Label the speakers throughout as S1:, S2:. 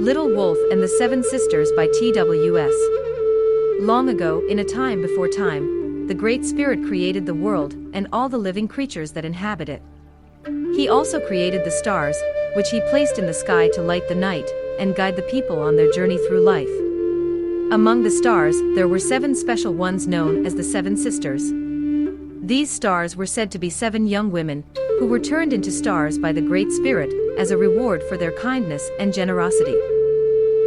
S1: Little Wolf and the Seven Sisters by T.W.S. Long ago, in a time before time, the Great Spirit created the world and all the living creatures that inhabit it. He also created the stars, which he placed in the sky to light the night and guide the people on their journey through life. Among the stars, there were 7 special ones known as the Seven Sisters. These stars were said to be 7 young women who were turned into stars by the Great Spirit as a reward for their kindness and generosity.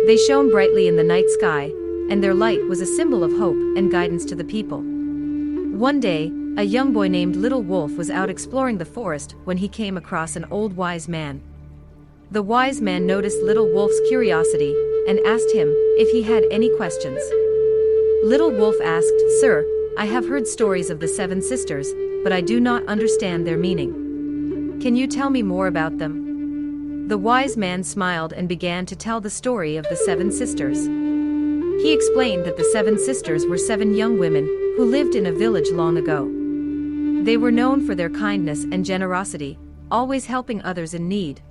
S1: They shone brightly in the night sky, and their light was a symbol of hope and guidance to the people. One day, a young boy named Little Wolf was out exploring the forest when he came across an old wise man. The wise man noticed Little Wolf's curiosity and asked him if he had any questions. Little Wolf asked, "Sir, I have heard stories of the 7 sisters, but I do not understand their meaning. Can you tell me more about them?" The wise man smiled and began to tell the story of the 7 sisters. He explained that the 7 sisters were 7 young women who lived in a village long ago. They were known for their kindness and generosity, always helping others in need.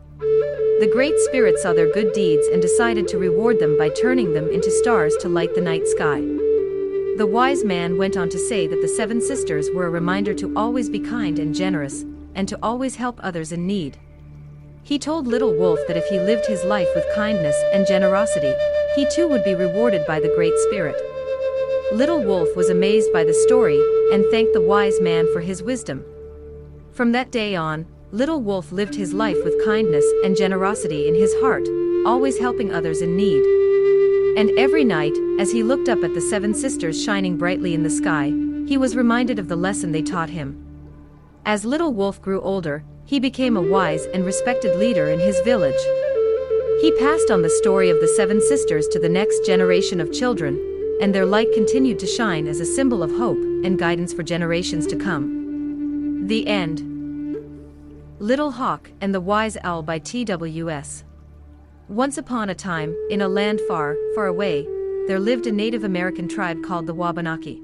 S1: The Great Spirit saw their good deeds and decided to reward them by turning them into stars to light the night sky. The wise man went on to say that the 7 sisters were a reminder to always be kind and generous, and to always help others in need. He told Little Wolf that if he lived his life with kindness and generosity, he too would be rewarded by the Great Spirit. Little Wolf was amazed by the story and thanked the wise man for his wisdom. From that day on, Little Wolf lived his life with kindness and generosity in his heart, always helping others in need. And every night, as he looked up at the 7 sisters shining brightly in the sky, he was reminded of the lesson they taught him. As Little Wolf grew older, he became a wise and respected leader in his village. He passed on the story of the 7 sisters to the next generation of children, and their light continued to shine as a symbol of hope and guidance for generations to come. The end. Little Hawk and the Wise Owl by T.W.S. Once upon a time, in a land far, far away, there lived a Native American tribe called the Wabanaki.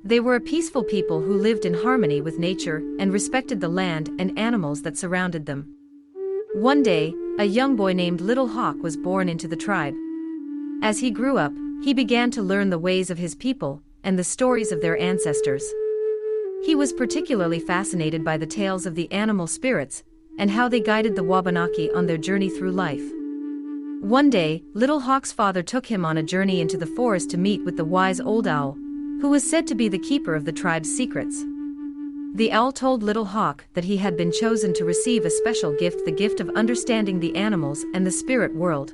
S1: They were a peaceful people who lived in harmony with nature and respected the land and animals that surrounded them. One day, a young boy named Little Hawk was born into the tribe. As he grew up, he began to learn the ways of his people and the stories of their ancestors. He was particularly fascinated by the tales of the animal spirits and how they guided the Wabanaki on their journey through life. One day, Little Hawk's father took him on a journey into the forest to meet with the wise old owl, who was said to be the keeper of the tribe's secrets. The owl told Little Hawk that he had been chosen to receive a special gift, the gift of understanding the animals and the spirit world.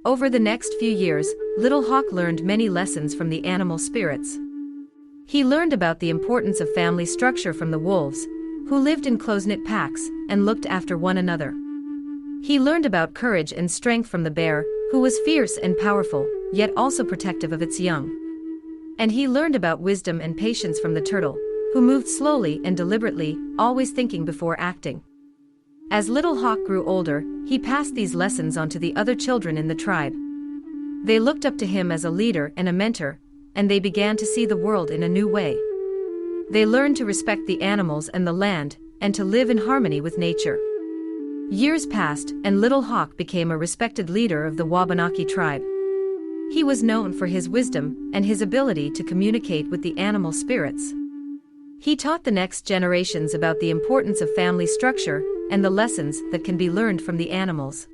S1: Over the next few years, Little Hawk learned many lessons from the animal spirits. He learned about the importance of family structure from the wolves, who lived in close-knit packs and looked after one another. He learned about courage and strength from the bear, who was fierce and powerful, yet also protective of its young. And he learned about wisdom and patience from the turtle, who moved slowly and deliberately, always thinking before acting. As Little Hawk grew older, he passed these lessons on to the other children in the tribe. They looked up to him as a leader and a mentor, and they began to see the world in a new way. They learned to respect the animals and the land, and to live in harmony with nature. Years passed, and Little Hawk became a respected leader of the Wabanaki tribe. He was known for his wisdom and his ability to communicate with the animal spirits. He taught the next generations about the importance of family structure and the lessons that can be learned from the animals.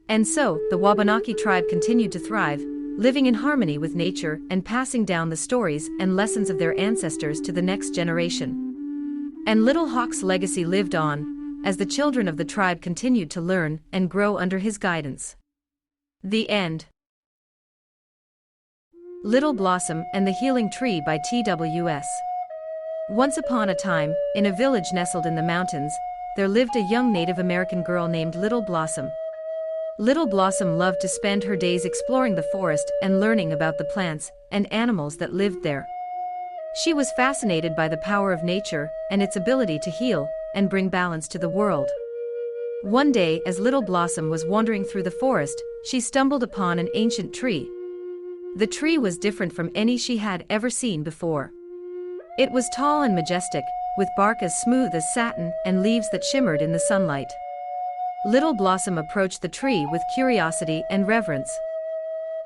S1: And so, the Wabanaki tribe continued to thrive, living in harmony with nature and passing down the stories and lessons of their ancestors to the next generation. And Little Hawk's legacy lived on, as the children of the tribe continued to learn and grow under his guidance. The end. Little Blossom and the Healing Tree by T.W.S. Once upon a time, in a village nestled in the mountains, there lived a young Native American girl named Little Blossom. Little Blossom loved to spend her days exploring the forest and learning about the plants and animals that lived there. She was fascinated by the power of nature and its ability to heal and bring balance to the world. One day, as Little Blossom was wandering through the forest, she stumbled upon an ancient tree. The tree was different from any she had ever seen before. It was tall and majestic, with bark as smooth as satin and leaves that shimmered in the sunlight. Little Blossom approached the tree with curiosity and reverence.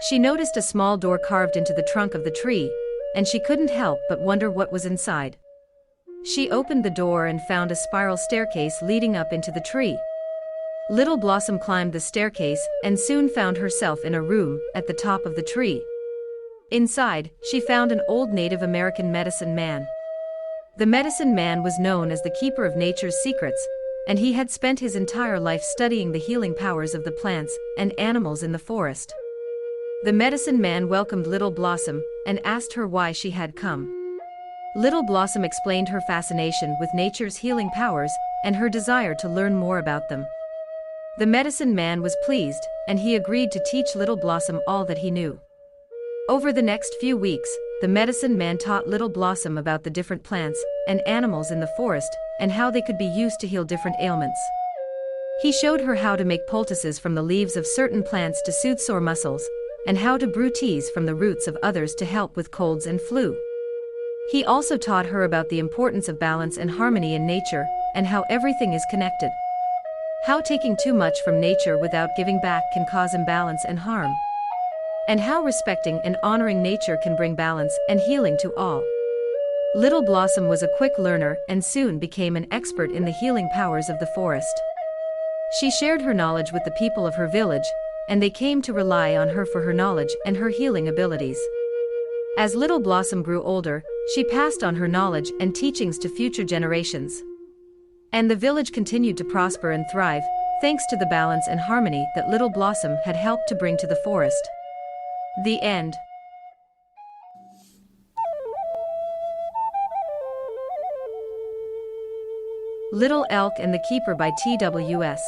S1: She noticed a small door carved into the trunk of the tree, and she couldn't help but wonder what was inside. She opened the door and found a spiral staircase leading up into the tree. Little Blossom climbed the staircase and soon found herself in a room at the top of the tree. Inside, she found an old Native American medicine man. The medicine man was known as the keeper of nature's secrets, and he had spent his entire life studying the healing powers of the plants and animals in the forest. The medicine man welcomed Little Blossom and asked her why she had come. Little Blossom explained her fascination with nature's healing powers and her desire to learn more about them. The medicine man was pleased, and he agreed to teach Little Blossom all that he knew. Over the next few weeks, the medicine man taught Little Blossom about the different plants and animals in the forest and how they could be used to heal different ailments. He showed her how to make poultices from the leaves of certain plants to soothe sore muscles, and how to brew teas from the roots of others to help with colds and flu. He also taught her about the importance of balance and harmony in nature, and how everything is connected. How taking too much from nature without giving back can cause imbalance and harm. And how respecting and honoring nature can bring balance and healing to all. Little Blossom was a quick learner and soon became an expert in the healing powers of the forest. She shared her knowledge with the people of her village, and they came to rely on her for her knowledge and her healing abilities. As Little Blossom grew older, she passed on her knowledge and teachings to future generations. And the village continued to prosper and thrive, thanks to the balance and harmony that Little Blossom had helped to bring to the forest. The end. Little Elk and the Keeper by T.W.S.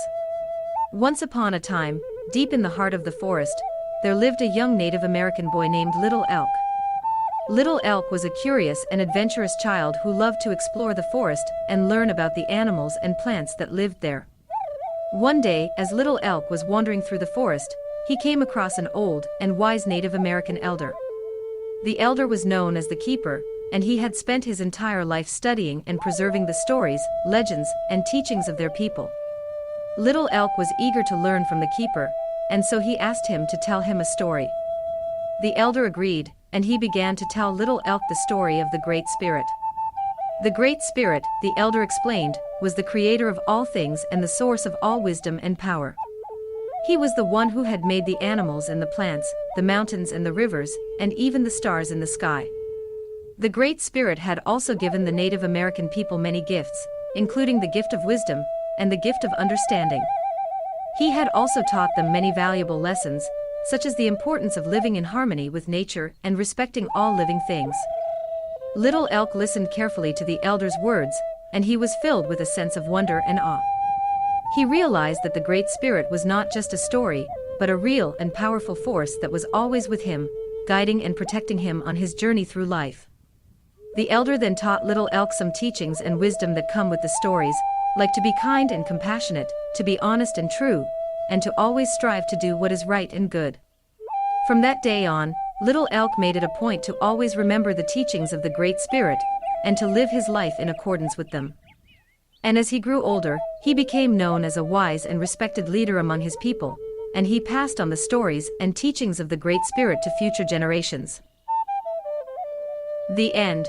S1: Once upon a time, deep in the heart of the forest, there lived a young Native American boy named Little Elk. Little Elk was a curious and adventurous child who loved to explore the forest and learn about the animals and plants that lived there. One day, as Little Elk was wandering through the forest, he came across an old and wise Native American elder. The elder was known as the Keeper, and he had spent his entire life studying and preserving the stories, legends, and teachings of their people. Little Elk was eager to learn from the Keeper, and so he asked him to tell him a story. The elder agreed, and he began to tell Little Elk the story of the Great Spirit. The Great Spirit, the elder explained, was the creator of all things and the source of all wisdom and power. He was the one who had made the animals and the plants, the mountains and the rivers, and even the stars in the sky. The Great Spirit had also given the Native American people many gifts, including the gift of wisdom and the gift of understanding. He had also taught them many valuable lessons, such as the importance of living in harmony with nature and respecting all living things. Little Elk listened carefully to the elder's words, and he was filled with a sense of wonder and awe. He realized that the Great Spirit was not just a story, but a real and powerful force that was always with him, guiding and protecting him on his journey through life. The elder then taught Little Elk some teachings and wisdom that come with the stories, like to be kind and compassionate, to be honest and true, and to always strive to do what is right and good. From that day on, Little Elk made it a point to always remember the teachings of the Great Spirit, and to live his life in accordance with them. And as he grew older, he became known as a wise and respected leader among his people, and he passed on the stories and teachings of the Great Spirit to future generations. The end.